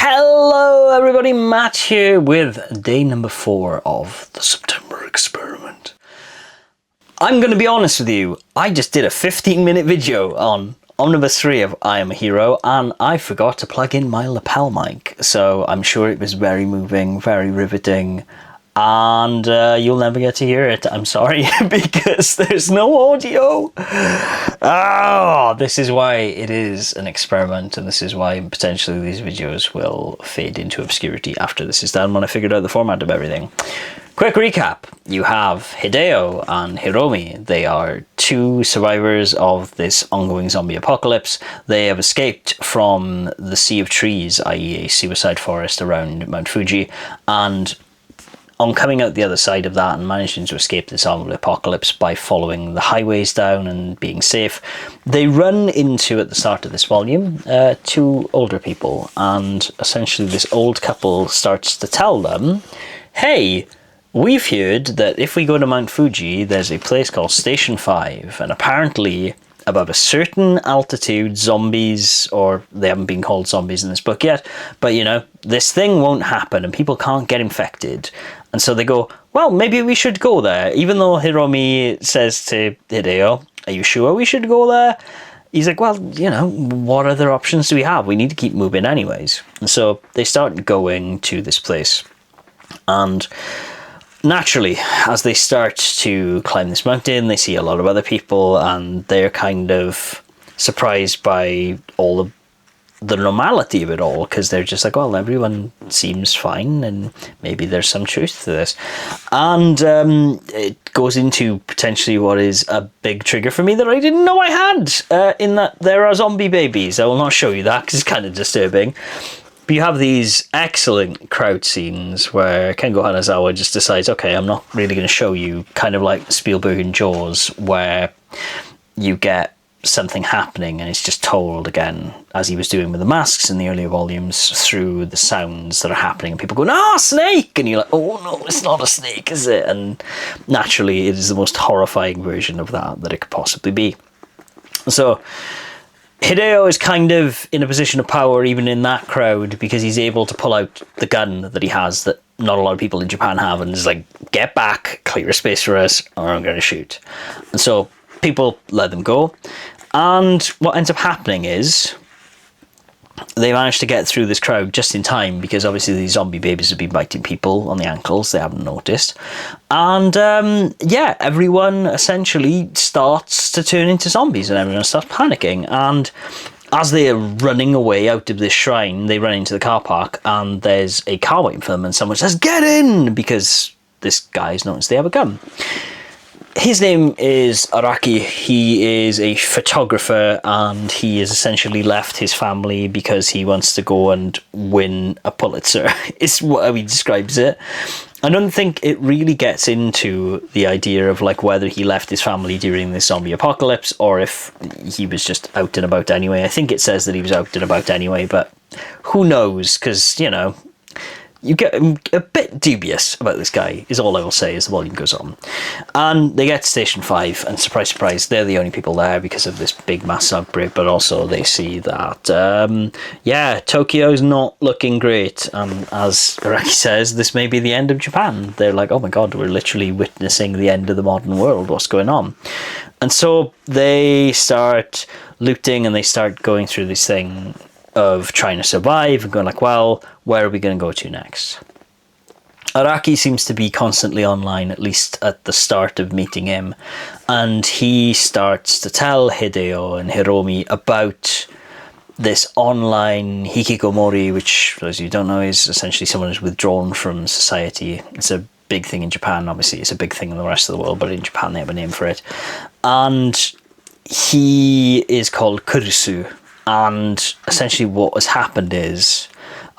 Hello everybody, Matt here with day number 4 of the September experiment. I'm going to be honest with you, I just did a 15-minute video on Omnibus 3 of I Am a Hero and I forgot to plug in my lapel mic, so I'm sure it was very moving, very riveting, and you'll never get to hear it. I'm sorry, because there's no audio. Oh, this is why it is an experiment, and this is why potentially these videos will fade into obscurity after this is done when I figured out the format of everything. Quick recap. You have Hideo and Hiromi. They are 2 survivors of this ongoing zombie apocalypse. They have escaped from the Sea of Trees, i.e. a suicide forest around Mount Fuji, and on coming out the other side of that and managing to escape the zombie apocalypse by following the highways down and being safe, they run into, at the start of this volume, 2 older people, and essentially this old couple starts to tell them, hey, we've heard that if we go to Mount Fuji, there's a place called Station 5, and apparently above a certain altitude, zombies, or they haven't been called zombies in this book yet, but you know, this thing won't happen and people can't get infected. And so they go, well, maybe we should go there. Even though Hiromi says to Hideo, are you sure we should go there? He's like, well, you know, what other options do we have? We need to keep moving anyways. And so they start going to this place. And naturally, as they start to climb this mountain, they see a lot of other people and they're kind of surprised by all of the normality of it all, because they're just like, well, everyone seems fine and maybe there's some truth to this. And it goes into potentially what is a big trigger for me that I didn't know I had, in that there are zombie babies. I will not show you that because it's kind of disturbing. But you have these excellent crowd scenes where Kengo Hanazawa just decides, okay, I'm not really going to show you, kind of like Spielberg and Jaws, where you get something happening and it's just told again, as he was doing with the masks in the earlier volumes, through the sounds that are happening, and people go, ah, snake! And you're like, oh no, it's not a snake, is it? And naturally, it is the most horrifying version of that it could possibly be. So Hideo is kind of in a position of power even in that crowd, because he's able to pull out the gun that he has that not a lot of people in Japan have, and is like, get back, clear a space for us, or I'm going to shoot. And so people let them go. And what ends up happening is they manage to get through this crowd just in time, because obviously these zombie babies have been biting people on the ankles, they haven't noticed. And yeah, everyone essentially starts to turn into zombies and everyone starts panicking. And as they are running away out of this shrine, they run into the car park and there's a car waiting for them and someone says, get in, because this guy's noticed they have a gun. His name is Araki. He is a photographer and he has essentially left his family because he wants to go and win a Pulitzer, is how he describes it. I don't think it really gets into the idea of like whether he left his family during this zombie apocalypse or if he was just out and about anyway. I think it says that he was out and about anyway, but who knows, because, you know, you get a bit dubious about this guy, is all I will say as the volume goes on. And they get to Station 5, and surprise, surprise, they're the only people there because of this big mass outbreak, but also they see that, yeah, Tokyo's not looking great. As Araki says, this may be the end of Japan. They're like, oh my god, we're literally witnessing the end of the modern world, what's going on? And so they start looting and they start going through this thing of trying to survive and going like, well, where are we going to go to next? Araki seems to be constantly online, at least at the start of meeting him, and he starts to tell Hideo and Hiromi about this online Hikikomori, which, for those of you who don't know, is essentially someone who's withdrawn from society. It's a big thing in Japan, obviously. It's a big thing in the rest of the world, but in Japan they have a name for it. And he is called Kurusu. And essentially what has happened is,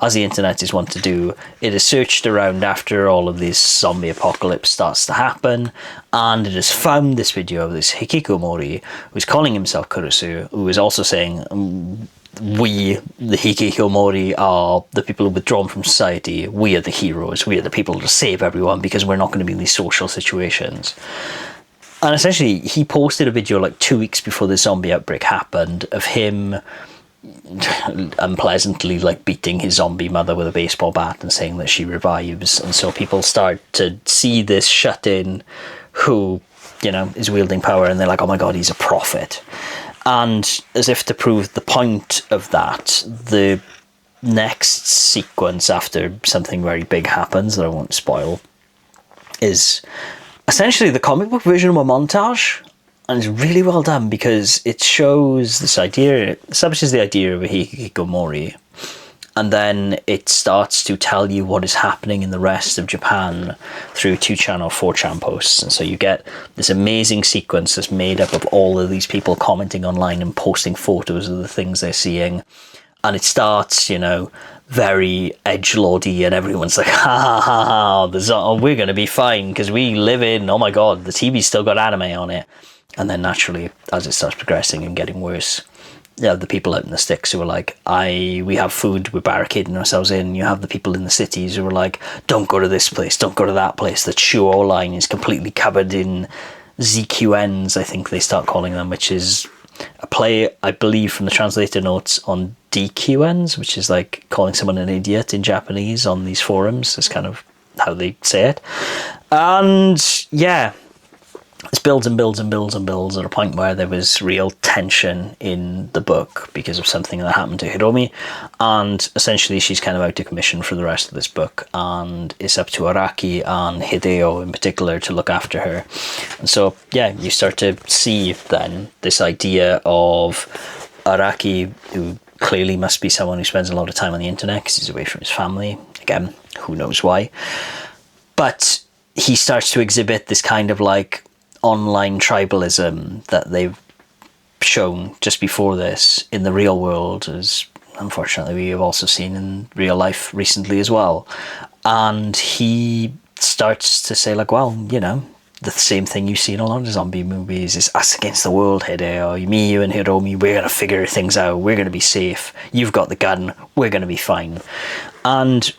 as the internet is wont to do, it has searched around after all of this zombie apocalypse starts to happen, and it has found this video of this Hikikomori, who's calling himself Kurusu, who is also saying, we, the Hikikomori, are the people who are withdrawn from society, we are the heroes, we are the people to save everyone because we're not going to be in these social situations. And essentially, he posted a video like 2 weeks before the zombie outbreak happened of him unpleasantly like beating his zombie mother with a baseball bat and saying that she revives. And so people start to see this shut-in who, you know, is wielding power, and they're like, oh my god, he's a prophet. And as if to prove the point of that, the next sequence after something very big happens that I won't spoil is essentially the comic book version of a montage. And it's really well done because it shows this idea, it establishes the idea of a Hikikomori, and then it starts to tell you what is happening in the rest of Japan through 2chan or 4chan posts. And so you get this amazing sequence that's made up of all of these people commenting online and posting photos of the things they're seeing. And it starts, you know, very edgelordy, and everyone's like, ha ha ha, we're going to be fine because we live in, oh my god, the TV's still got anime on it. And then naturally, as it starts progressing and getting worse, you have the people out in the sticks who are like, we have food, we're barricading ourselves in. You have the people in the cities who are like, don't go to this place, don't go to that place. The Chuo line is completely covered in ZQNs, I think they start calling them, which is a play, I believe, from the translator notes on DQNs, which is like calling someone an idiot in Japanese on these forums. That's kind of how they say it. And yeah, it builds and builds and builds and builds at a point where there was real tension in the book because of something that happened to Hiromi, and essentially she's kind of out of commission for the rest of this book, and it's up to Araki and Hideo in particular to look after her. And so yeah, you start to see then this idea of Araki, who clearly must be someone who spends a lot of time on the internet because he's away from his family, again, who knows why, but he starts to exhibit this kind of like online tribalism that they've shown just before this in the real world, as unfortunately we have also seen in real life recently as well. And he starts to say like, well, you know, the same thing you see in a lot of zombie movies is us against the world, Hideo. Me, you and Hiromi, we're going to figure things out. We're going to be safe. You've got the gun. We're going to be fine. And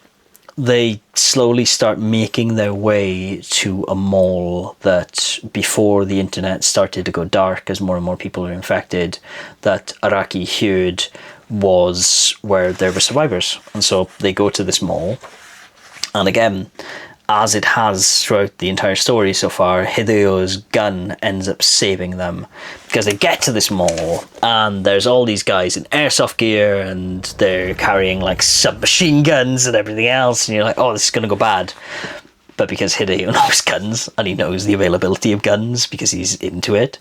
they slowly start making their way to a mall that, before the internet started to go dark as more and more people are infected, that Araki heard was where there were survivors. And so they go to this mall. And again, as it has throughout the entire story so far, Hideo's gun ends up saving them, because they get to this mall and there's all these guys in airsoft gear and they're carrying like submachine guns and everything else, and you're like, oh, this is going to go bad. But because Hideo knows guns and he knows the availability of guns because he's into it,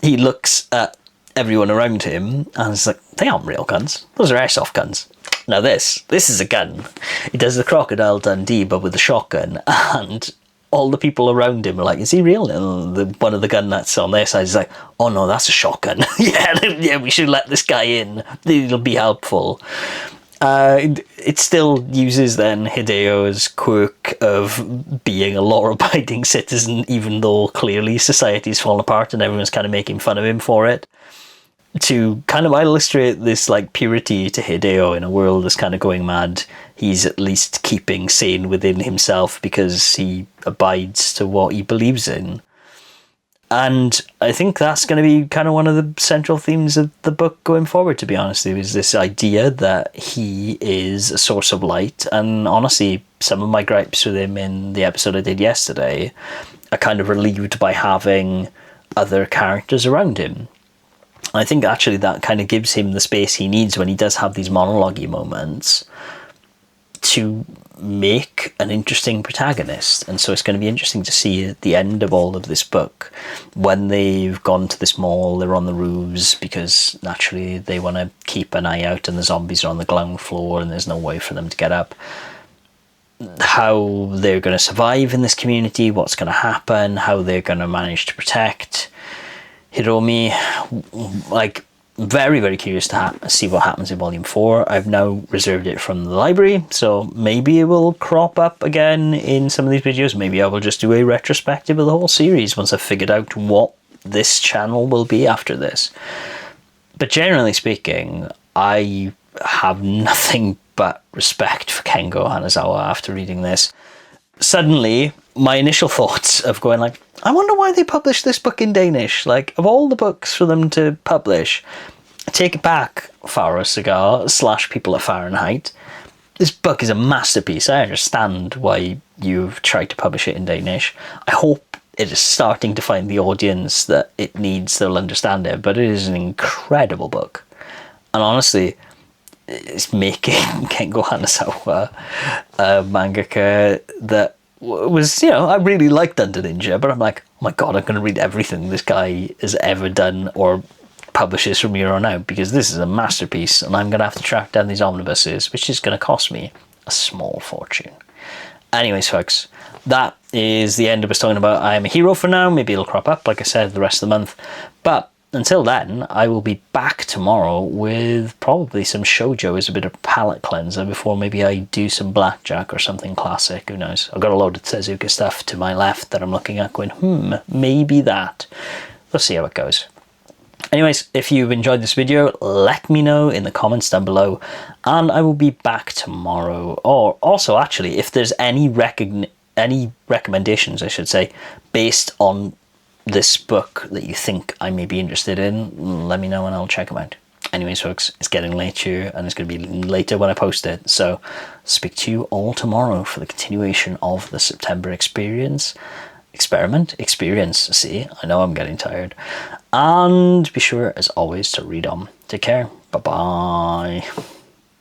he looks at everyone around him and is like, they aren't real guns, those are airsoft guns. Now this is a gun. He does the Crocodile Dundee, but with a shotgun, and all the people around him are like, is he real? And one of the gun nuts on their side is like, oh no, that's a shotgun. yeah, we should let this guy in. It'll be helpful. It still uses then Hideo's quirk of being a law-abiding citizen, even though clearly society's fallen apart and everyone's kind of making fun of him for it, to kind of illustrate this like purity to Hideo in a world that's kind of going mad. He's at least keeping sane within himself because he abides to what he believes in. And I think that's going to be kind of one of the central themes of the book going forward, to be honest. There is this idea that he is a source of light, and honestly, some of my gripes with him in the episode I did yesterday are kind of relieved by having other characters around him. I think actually that kind of gives him the space he needs when he does have these monologue-y moments to make an interesting protagonist. And so it's going to be interesting to see at the end of all of this book, when they've gone to this mall, they're on the roofs because naturally they want to keep an eye out and the zombies are on the ground floor and there's no way for them to get up. How they're going to survive in this community, what's going to happen, how they're going to manage to protect Hiromi. Like, very, very curious to see what happens in Volume 4. I've now reserved it from the library, so maybe it will crop up again in some of these videos. Maybe I will just do a retrospective of the whole series once I've figured out what this channel will be after this. But generally speaking, I have nothing but respect for Kengo Hanazawa after reading this. Suddenly, my initial thoughts of going like, I wonder why they published this book in Danish. Like, of all the books for them to publish, take it back, Faro Cigar / people at Fahrenheit. This book is a masterpiece. I understand why you've tried to publish it in Danish. I hope it is starting to find the audience that it needs that'll understand it, but it is an incredible book. And honestly, it's making Kengo Hanazawa a mangaka that was, you know, I really liked Under Ninja, but I'm like, oh my god, I'm going to read everything this guy has ever done or publishes from here on out, because this is a masterpiece, and I'm going to have to track down these omnibuses, which is going to cost me a small fortune. Anyways, folks, that is the end of us talking about I Am a Hero for now. Maybe it'll crop up, like I said, the rest of the month. But until then, I will be back tomorrow with probably some shoujo as a bit of palate cleanser before maybe I do some blackjack or something classic. Who knows? I've got a load of Tezuka stuff to my left that I'm looking at going, maybe that. We'll see how it goes. Anyways, if you've enjoyed this video, let me know in the comments down below, and I will be back tomorrow. Or also, actually, if there's any recommendations, I should say, based on this book that you think I may be interested in, let me know and I'll check them out. Anyways, folks, it's getting late here, and it's going to be later when I post it. So, speak to you all tomorrow for the continuation of the September experience. See, I know I'm getting tired. And be sure, as always, to read on. Take care. Bye-bye.